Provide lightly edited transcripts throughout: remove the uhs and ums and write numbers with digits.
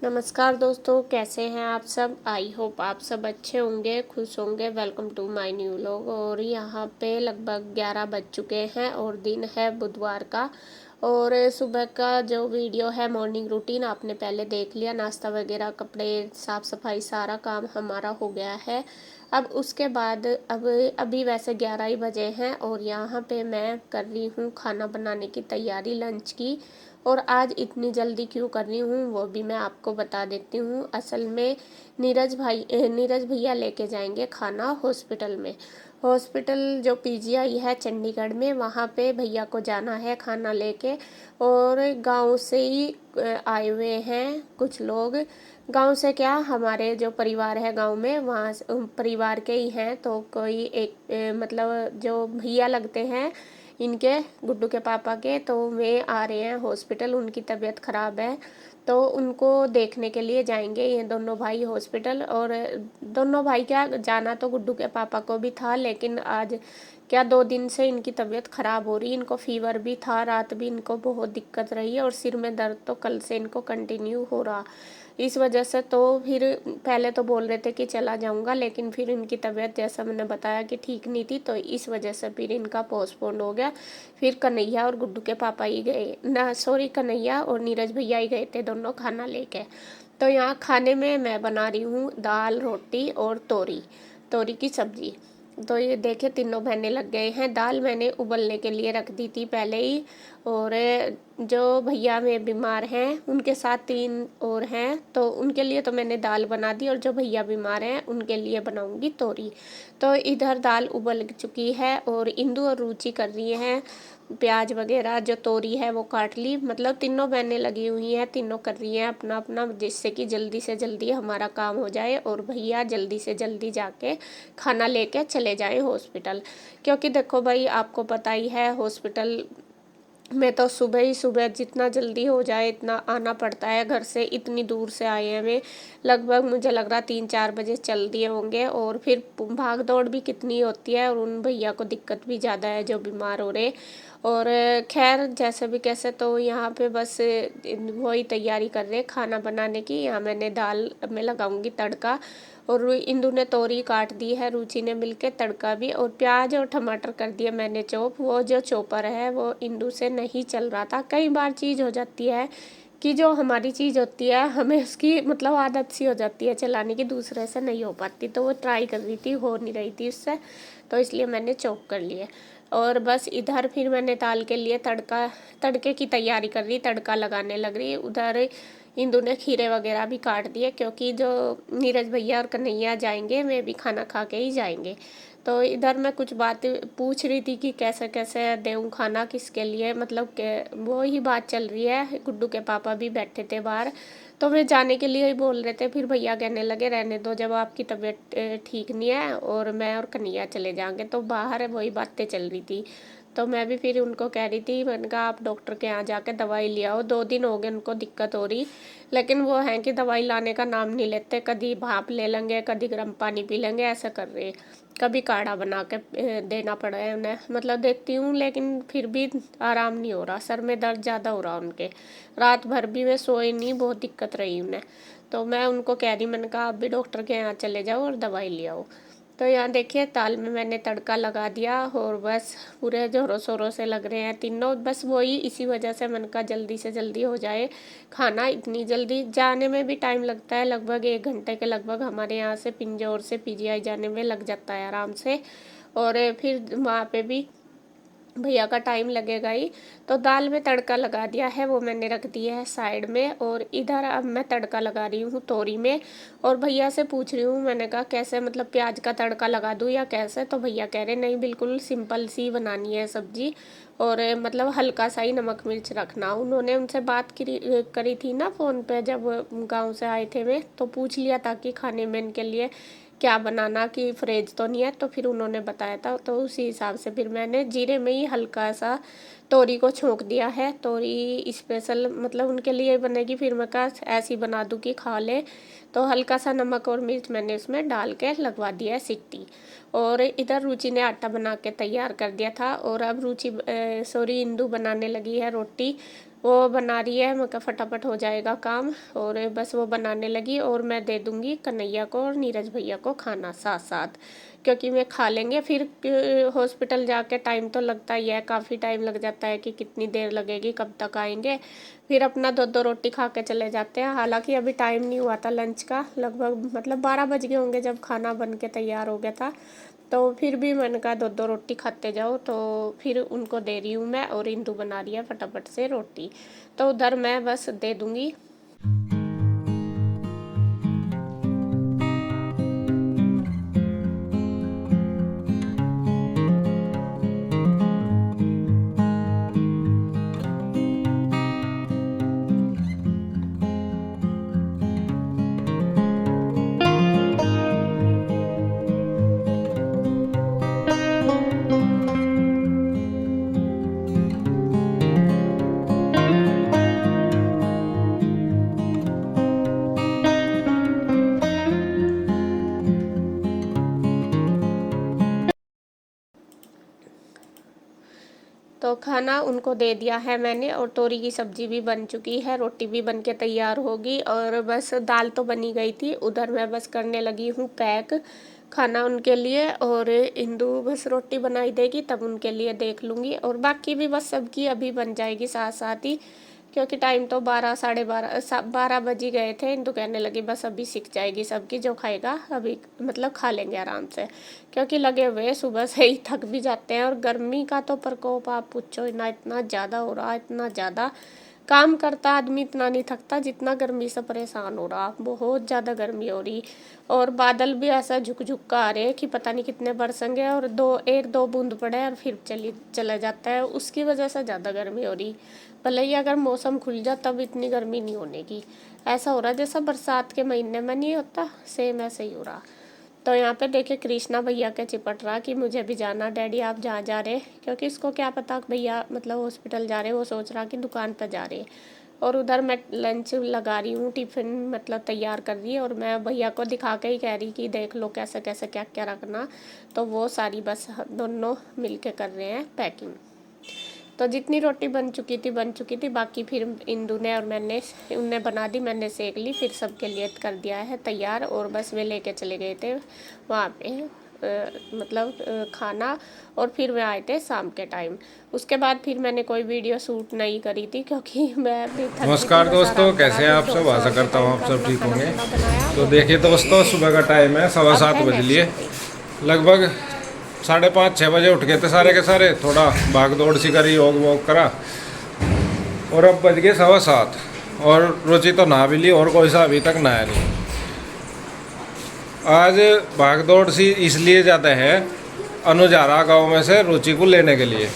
नमस्कार दोस्तों, कैसे हैं आप सब। आई होप आप सब अच्छे होंगे, खुश होंगे। Welcome to my new vlog. और यहाँ पे लगभग 11 बज चुके हैं और दिन है बुधवार का। और सुबह का जो वीडियो है मॉर्निंग रूटीन आपने पहले देख लिया। नाश्ता वगैरह, कपड़े साफ़ सफाई, सारा काम हमारा हो गया है। अब उसके बाद अभी वैसे 11 ही बजे हैं और यहाँ पे मैं कर रही हूँ खाना बनाने की तैयारी लंच की। और आज इतनी जल्दी क्यों कर रही हूँ वो भी मैं आपको बता देती हूँ। असल में नीरज भैया लेके जाएंगे खाना हॉस्पिटल में। हॉस्पिटल जो पीजीआई है चंडीगढ़ में, वहाँ पे भैया को जाना है खाना लेके। और गांव से ही आए हुए हैं कुछ लोग। गांव से क्या, हमारे जो परिवार है गांव में, वहाँ परिवार के ही हैं। तो कोई एक मतलब जो भैया लगते हैं इनके, गुड्डू के पापा के, तो वे आ रहे हैं हॉस्पिटल। उनकी तबीयत ख़राब है तो उनको देखने के लिए जाएंगे ये दोनों भाई हॉस्पिटल। और दोनों भाई क्या, जाना तो गुड्डू के पापा को भी था, लेकिन आज क्या 2 दिन से इनकी तबीयत ख़राब हो रही। इनको फीवर भी था, रात भी इनको बहुत दिक्कत रही है और सिर में दर्द तो कल से इनको कंटिन्यू हो रहा। इस वजह से तो फिर पहले तो बोल रहे थे कि चला जाऊंगा, लेकिन फिर इनकी तबीयत जैसा मैंने बताया कि ठीक नहीं थी, तो इस वजह से फिर इनका पोस्टपोन हो गया। फिर कन्हैया और गुड्डू के पापा ही गए ना, सॉरी, कन्हैया और नीरज भैया ही गए थे दोनों खाना लेके। तो यहाँ खाने में मैं बना रही हूँ दाल, रोटी और तोरी तोरी की सब्जी। तो ये देखे तीनों बहनें लग गए हैं। दाल मैंने उबलने के लिए रख दी थी पहले ही। और जो भैया में बीमार हैं उनके साथ 3 और हैं, तो उनके लिए तो मैंने दाल बना दी, और जो भैया बीमार हैं उनके लिए बनाऊंगी तोरी। तो इधर दाल उबल चुकी है और इंदु और रुचि कर रही हैं प्याज वगैरह। जो तोरी है वो काट ली। मतलब तीनों बहनें लगी हुई हैं, तीनों कर रही हैं अपना अपना, जिससे कि जल्दी से जल्दी हमारा काम हो जाए और भैया जल्दी से जल्दी जाके खाना लेके चले जाएं हॉस्पिटल। क्योंकि देखो भाई, आपको पता ही है हॉस्पिटल में तो सुबह ही सुबह जितना जल्दी हो जाए इतना आना पड़ता है। घर से इतनी दूर से आए हैं वे, लगभग मुझे लग रहा 3-4 बजे चल दिए होंगे। और फिर भाग दौड़ भी कितनी होती है, और उन भैया को दिक्कत भी ज़्यादा है जो बीमार हो रहे। और खैर जैसे भी कैसे, तो यहाँ पे बस वही तैयारी कर रहे खाना बनाने की। यहाँ मैंने दाल में लगाऊंगी तड़का, और इंदु ने तोरी काट दी है, रुचि ने मिलके तड़का भी, और प्याज और टमाटर कर दिए मैंने चॉप। वो जो चॉपर है वो इंदु से नहीं चल रहा था। कई बार चीज़ हो जाती है कि जो हमारी चीज़ होती है हमें उसकी मतलब आदत सी हो जाती है चलाने की, दूसरे से नहीं हो पाती। तो वो ट्राई कर रही थी, हो नहीं रही थी उससे, तो इसलिए मैंने चॉप कर लिए। और बस इधर फिर मैंने दाल के लिए तड़के की तैयारी कर रही, तड़का लगाने लग रही। उधर इंदु ने खीरे वगैरह भी काट दिए, क्योंकि जो नीरज भैया और कन्हैया जाएंगे वे भी खाना खा के ही जाएंगे। तो इधर मैं कुछ बातें पूछ रही थी कि कैसे कैसे दूँ खाना, किसके लिए, मतलब कि वो ही बात चल रही है। गुड्डू के पापा भी बैठे थे बाहर, तो वे जाने के लिए ही बोल रहे थे। फिर भैया कहने लगे रहने दो, जब आपकी तबीयत ठीक नहीं है और मैं और कन्हैया चले जाएंगे। तो बाहर वही बातें चल रही थी। तो मैं भी फिर उनको कह रही थी, मैंने कहा आप डॉक्टर के यहाँ जाके दवाई ले आओ। 2 दिन हो गए उनको दिक्कत हो रही, लेकिन वो हैं कि दवाई लाने का नाम नहीं लेते। कभी भाप ले लेंगे, कभी गर्म पानी पी लेंगे, ऐसा कर रहे। कभी काढ़ा बना के देना पड़ा है उन्हें, मतलब देखती हूँ, लेकिन फिर भी आराम नहीं हो रहा। सर में दर्द ज़्यादा हो रहा उनके, रात भर भी वे सोए नहीं, बहुत दिक्कत रही उन्हें। तो मैं उनको कह रही, मैंने कहा आप भी डॉक्टर के यहाँ चले जाओ और दवाई ले आओ। तो यहाँ देखिए दाल में मैंने तड़का लगा दिया, और बस पूरे जोरों शोरों से लग रहे हैं तीनों। बस वही इसी वजह से मैंने कहा जल्दी से जल्दी हो जाए खाना। इतनी जल्दी जाने में भी टाइम लगता है, लगभग 1 घंटे के लगभग हमारे यहाँ से पिंजौर से पीजीआई जाने में लग जाता है आराम से। और फिर वहाँ पे भी भैया का टाइम लगेगा ही। तो दाल में तड़का लगा दिया है, वो मैंने रख दिया है साइड में। और इधर अब मैं तड़का लगा रही हूँ तोरी में। और भैया से पूछ रही हूँ, मैंने कहा कैसे, मतलब प्याज का तड़का लगा दूँ या कैसे। तो भैया कह रहे नहीं, बिल्कुल सिंपल सी बनानी है सब्जी, और मतलब हल्का सा ही नमक मिर्च रखना। उन्होंने उनसे बात करी थी ना फ़ोन पे, जब गाँव से आए थे वे, तो पूछ लिया था कि खाने में इनके लिए क्या बनाना, कि फ्रिज तो नहीं है। तो फिर उन्होंने बताया था, तो उसी हिसाब से फिर मैंने जीरे में ही हल्का सा तोरी को छोंक दिया है। तोरी स्पेशल मतलब उनके लिए बनेगी, फिर मैं कहा ऐसी बना दूँ कि खा ले। तो हल्का सा नमक और मिर्च मैंने उसमें डाल के लगवा दिया है सीटी। और इधर रुचि ने आटा बना के तैयार कर दिया था, और अब रुचि सॉरी इंदु बनाने लगी है रोटी। वो बना रही है, मैं कहा फटाफट हो जाएगा काम, और बस वो बनाने लगी और मैं दे दूँगी कन्हैया को और नीरज भैया को खाना साथ साथ, क्योंकि मैं खा लेंगे। फिर हॉस्पिटल जाके टाइम तो लगता ही है, काफ़ी टाइम लग जाता है कि कितनी देर लगेगी, कब तक आएंगे। फिर अपना 2-2 रोटी खा के चले जाते हैं। हालांकि अभी टाइम नहीं हुआ था लंच का, लगभग मतलब 12 बज गए होंगे जब खाना बन के तैयार हो गया था। तो फिर भी मैंने कहा 2-2 रोटी खाते जाओ, तो फिर उनको दे रही हूँ मैं, और इंदु बना रही है फटाफट से रोटी, तो उधर मैं बस दे दूँगी। तो खाना उनको दे दिया है मैंने, और तोरी की सब्जी भी बन चुकी है, रोटी भी बन के तैयार होगी, और बस दाल तो बनी गई थी। उधर मैं बस करने लगी हूँ पैक खाना उनके लिए, और इंदु बस रोटी बनाई देगी तब उनके लिए देख लूँगी, और बाकी भी बस सबकी अभी बन जाएगी साथ साथ ही, क्योंकि टाइम तो 12 साढ़े 12 बज ही गए थे। इंदु कहने लगी बस अभी सीख जाएगी सबकी, जो खाएगा अभी मतलब खा लेंगे आराम से, क्योंकि लगे हुए सुबह से ही थक भी जाते हैं। और गर्मी का तो प्रकोप आप पूछो ना, इतना ज़्यादा हो रहा, इतना ज़्यादा काम करता आदमी इतना नहीं थकता जितना गर्मी से परेशान हो रहा, बहुत ज़्यादा गर्मी हो रही। और बादल भी ऐसा झुक झुक का आ रहे हैं कि पता नहीं कितने बरसेंगे, और 1-2 बूंद पड़े और फिर चला जाता है, उसकी वजह से ज़्यादा गर्मी हो रही। भले ही अगर मौसम खुल जाए तब इतनी गर्मी नहीं होने की, ऐसा हो रहा है जैसा बरसात के महीने में नहीं होता, सेम ऐसे ही हो रहा। तो यहाँ पे देखिए कृष्णा भैया के चिपट रहा कि मुझे भी जाना, डैडी आप जहाँ जा रहे, क्योंकि इसको क्या पता भैया मतलब हॉस्पिटल जा रहे, वो सोच रहा कि दुकान पर जा रहे। और उधर मैं लंच लगा रही हूँ, टिफ़िन मतलब तैयार कर रही है, और मैं भैया को दिखा के ही कह रही कि देख लो कैसे कैसे क्या क्या रखना, तो वो सारी बस दोनों मिल के कर रहे हैं पैकिंग। तो जितनी रोटी बन चुकी थी, बाकी फिर इंदु ने और मैंने उनने बना दी, मैंने सेक ली, फिर सबके लिए कर दिया है तैयार, और बस वे लेके चले गए थे वहाँ पे खाना, और फिर वे आए थे शाम के टाइम। उसके बाद फिर मैंने कोई वीडियो शूट नहीं करी थी, क्योंकि मैं भी थक गई थी। नमस्कार दोस्तों, कैसे हैं आप सब? आशा करता हूँ आप सब ठीक होंगे। तो देखिए दोस्तों, सुबह का टाइम है 7:15 बज लिए, लगभग 5:30-6 बजे उठ गए थे सारे के सारे, थोड़ा भाग दौड़ सी करी, योग वोग करा, और अब बज गए 7:15, और रुचि तो नहा भी ली, और कोई सा अभी तक नहाया नहीं। आज भाग दौड़ सी इसलिए ज़्यादा है, अनुजारा गांव में से रुचि को लेने के लिए,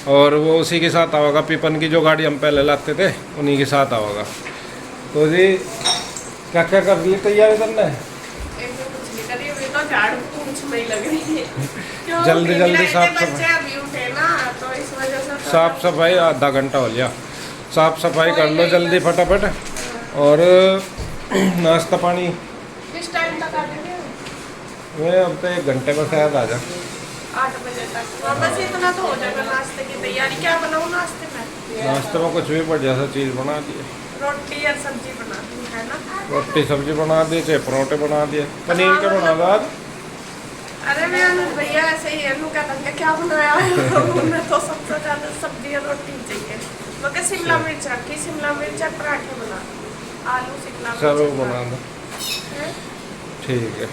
और वो उसी के साथ आवागा, पीपन की जो गाड़ी हम पहले लाते थे उन्हीं के साथ आवागा। तो जी क्या क्या कर ली तैयारी करना है? जल्दी जल्दी साफ सफाई आधा घंटा हो लिया, साफ सफाई कर लो जल्दी फटाफट, और नाश्ता पानी किस टाइम तक आ जाएंगे? मैं अब तो 1 घंटे में शायद आ जा, 8 बजे तक। बस इतना तो हो जाएगा नाश्ते की तैयारी। क्या बनाऊँ नाश्ते में? नाश्ते में कुछ भी बढ़िया सा चीज़ बना दिए, रोटी या सब्जी बना दी है ना, रोटी सब्जी बना दी, चाहे परोठे बना दिए, पनीर के बना दो आज। अरे मैं भैया ऐसे ही है, क्या बनाया है? उन्हें तो सबसे ज़्यादा सब्जी और रोटी चाहिए। मगर शिमला मिर्च रखी, शिमला मिर्च पराठे बना, आलू शिमला चलो बना दो, ठीक है।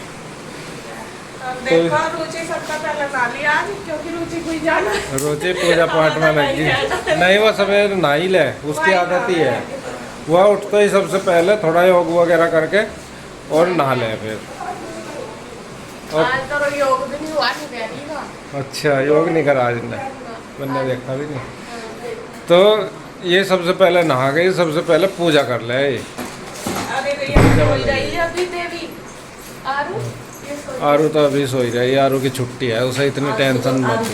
देखो रुचि सबका पहले ना लिया आज, क्योंकि रुचि कोई जाना, रुचि पूजा पाठ में लगी नहीं, वो सवेरे नहा ही ले, उसकी आदत ही है। वह उठते ही सबसे पहले थोड़ा योग वगैरह करके और नहा ले फिर। और आज तो योग भी नहीं हुआ, नहीं कह रही ना। अच्छा, योग नहीं करा आज ने, मैंने देखा भी नहीं। तो ये सबसे पहले नहा गई, सबसे पहले पूजा कर ले। अरे अभी देवी आरू तो अभी सोई रही, आरू की छुट्टी है, उसे इतनी टेंशन मत।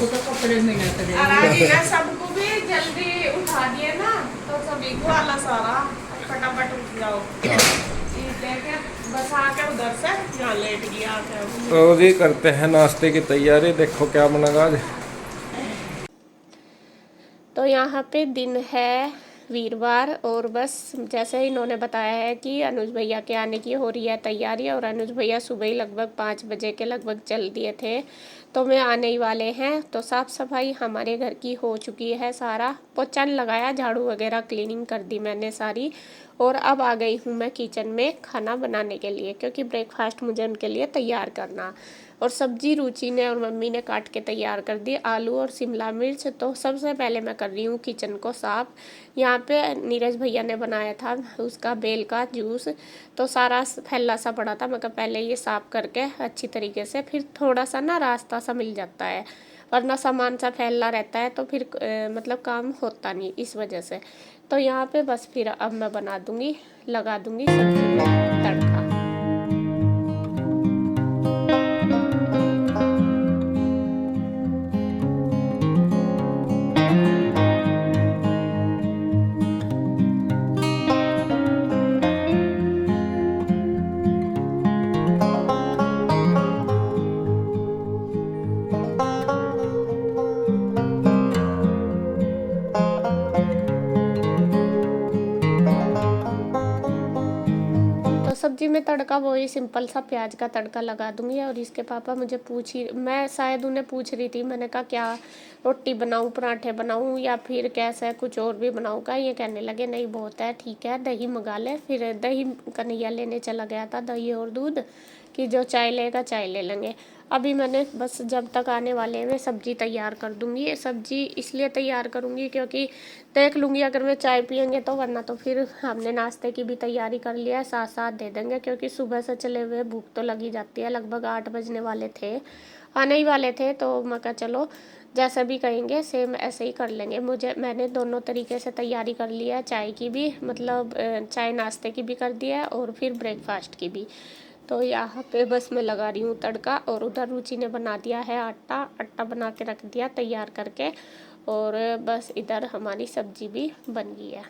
सबको भी जल्दी उठा दिए ना, तो सभी को आलस आ रहा, फटाफट उठ जाओ। बस आकर उधर से यहाँ लेट गया। तो जी करते हैं नाश्ते की तैयारी, देखो क्या बनेगा आज। तो यहाँ पे दिन है वीरवार और बस जैसे इन्होंने बताया है कि अनुज भैया के आने की हो रही है तैयारी और अनुज भैया सुबह ही लगभग 5 बजे के लगभग चल दिए थे तो मैं आने ही वाले हैं। तो साफ़ सफाई हमारे घर की हो चुकी है, सारा पोछा लगाया, झाड़ू वगैरह क्लीनिंग कर दी मैंने सारी। और अब आ गई हूँ मैं किचन में खाना बनाने के लिए, क्योंकि ब्रेकफास्ट मुझे उनके लिए तैयार करना। और सब्जी रुचि ने और मम्मी ने काट के तैयार कर दी, आलू और शिमला मिर्च। तो सबसे पहले मैं कर रही हूँ किचन को साफ़। यहाँ पे नीरज भैया ने बनाया था उसका बेल का जूस, तो सारा फैला सा पड़ा था। मैं कहा पहले ये साफ़ करके अच्छी तरीके से, फिर थोड़ा सा ना रास्ता सा मिल जाता है, वरना सामान सा फैला रहता है तो फिर मतलब काम होता नहीं इस वजह से। तो यहाँ पे बस फिर अब मैं बना दूँगी, लगा दूँगी सब्जी में तड़का। सब्जी में तड़का वही सिंपल सा प्याज का तड़का लगा दूंगी। और इसके पापा मुझे मैं शायद उन्हें पूछ रही थी, मैंने कहा क्या रोटी बनाऊं, पराठे बनाऊं या फिर कैसा कुछ और भी बनाऊं का। ये कहने लगे नहीं बहुत है, ठीक है दही मंगा ले। फिर दही कन्हैया लेने चला गया था, दही और दूध, कि जो चाय लेगा चाय ले लेंगे। अभी मैंने बस जब तक आने वाले हैं सब्जी तैयार कर दूंगी। ये सब्जी इसलिए तैयार करूंगी क्योंकि देख लूँगी अगर वे चाय पियेंगे तो, वरना तो फिर हमने नाश्ते की भी तैयारी कर लिया है, साथ साथ दे देंगे। क्योंकि सुबह से चले हुए भूख तो लगी जाती है, लगभग 8 बजने वाले थे, आने ही वाले थे। तो मैं कहा चलो जैसा भी कहेंगे सेम ऐसे ही कर लेंगे। मैंने दोनों तरीके से तैयारी कर लिया है, चाय की भी, मतलब चाय नाश्ते की भी कर दिया है और फिर ब्रेकफास्ट की भी। तो यहाँ पे बस मैं लगा रही हूँ तड़का। और उधर रुचि ने बना दिया है आटा बना के रख दिया तैयार करके। और बस इधर हमारी सब्जी भी बन गई है।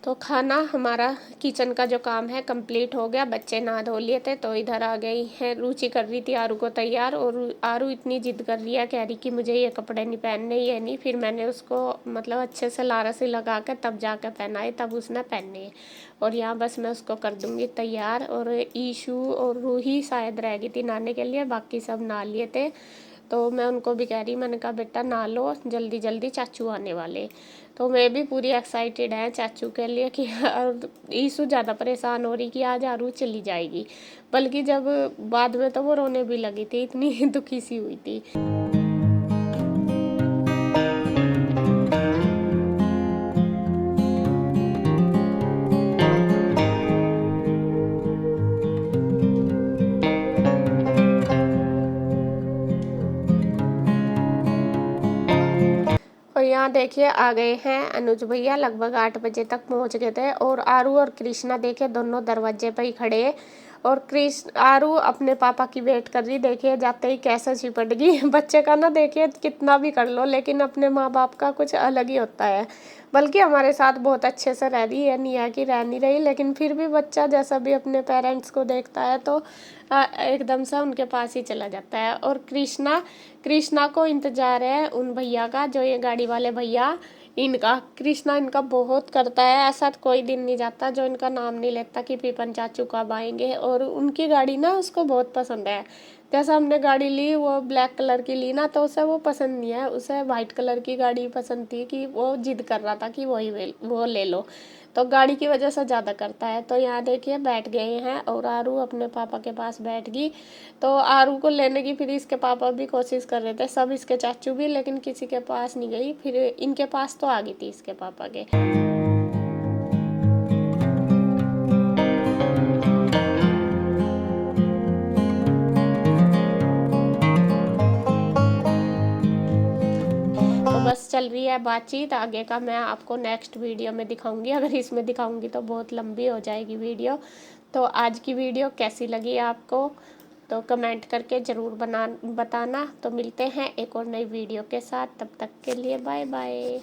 तो खाना हमारा किचन का जो काम है कंप्लीट हो गया। बच्चे नहा धो लिए थे तो इधर आ गई है। रुचि कर रही थी आरू को तैयार, और आरू इतनी जिद कर रही है, कह रही कि मुझे ये कपड़े नहीं पहनने, ये नहीं। फिर मैंने उसको मतलब अच्छे से लारा से लगा के तब जाकर पहनाए, तब उसने पहने। और यहाँ बस मैं उसको कर दूँगी तैयार। और ईशू और रूही शायद रह गई थी नहाने के लिए, बाकी सब नहा लिए थे। तो मैं उनको भी कह रही, मैंने कहा बेटा नहा लो जल्दी जल्दी, चाचू आने वाले। तो मैं भी पूरी एक्साइटेड है चाचू के लिए कि ईशु ज़्यादा परेशान हो रही कि आज आरू चली जाएगी, बल्कि जब बाद में तो वो रोने भी लगी थी, इतनी दुखी सी हुई थी। और यहाँ देखिए आ गए हैं अनुज भैया, लगभग 8 बजे तक पहुँच गए थे। और आरू और कृष्णा देखे दोनों दरवाजे पर ही खड़े। और आरू अपने पापा की वेट कर रही, देखिए जाते ही कैसे चिपट गई। बच्चे का ना देखिए कितना भी कर लो, लेकिन अपने माँ बाप का कुछ अलग ही होता है। बल्कि हमारे साथ बहुत अच्छे से रह रही है, नहीं है कि रह नहीं रही, लेकिन फिर भी बच्चा जैसा भी अपने पेरेंट्स को देखता है तो एकदम से उनके पास ही चला जाता है। और कृष्णा को इंतजार है उन भैया का, जो ये गाड़ी वाले भैया, इनका कृष्णा इनका बहुत करता है। ऐसा तो कोई दिन नहीं जाता जो इनका नाम नहीं लेता कि पीपन चाचू कब आएंगे। और उनकी गाड़ी ना उसको बहुत पसंद है। जैसा हमने गाड़ी ली वो ब्लैक कलर की ली ना, तो उसे वो पसंद नहीं है, उसे वाइट कलर की गाड़ी पसंद थी, कि वो जिद कर रहा था कि वो ले लो। तो गाड़ी की वजह से ज़्यादा करता है। तो यहाँ देखिए बैठ गए हैं और आरू अपने पापा के पास बैठ गई। तो आरू को लेने की फिर इसके पापा भी कोशिश कर रहे थे, सब इसके चाचू भी, लेकिन किसी के पास नहीं गई। फिर इनके पास तो आ गई थी इसके पापा के। बस चल रही है बातचीत, आगे का मैं आपको नेक्स्ट वीडियो में दिखाऊंगी। अगर इसमें दिखाऊंगी तो बहुत लंबी हो जाएगी वीडियो। तो आज की वीडियो कैसी लगी आपको तो कमेंट करके ज़रूर बताना। तो मिलते हैं एक और नई वीडियो के साथ, तब तक के लिए बाय बाय।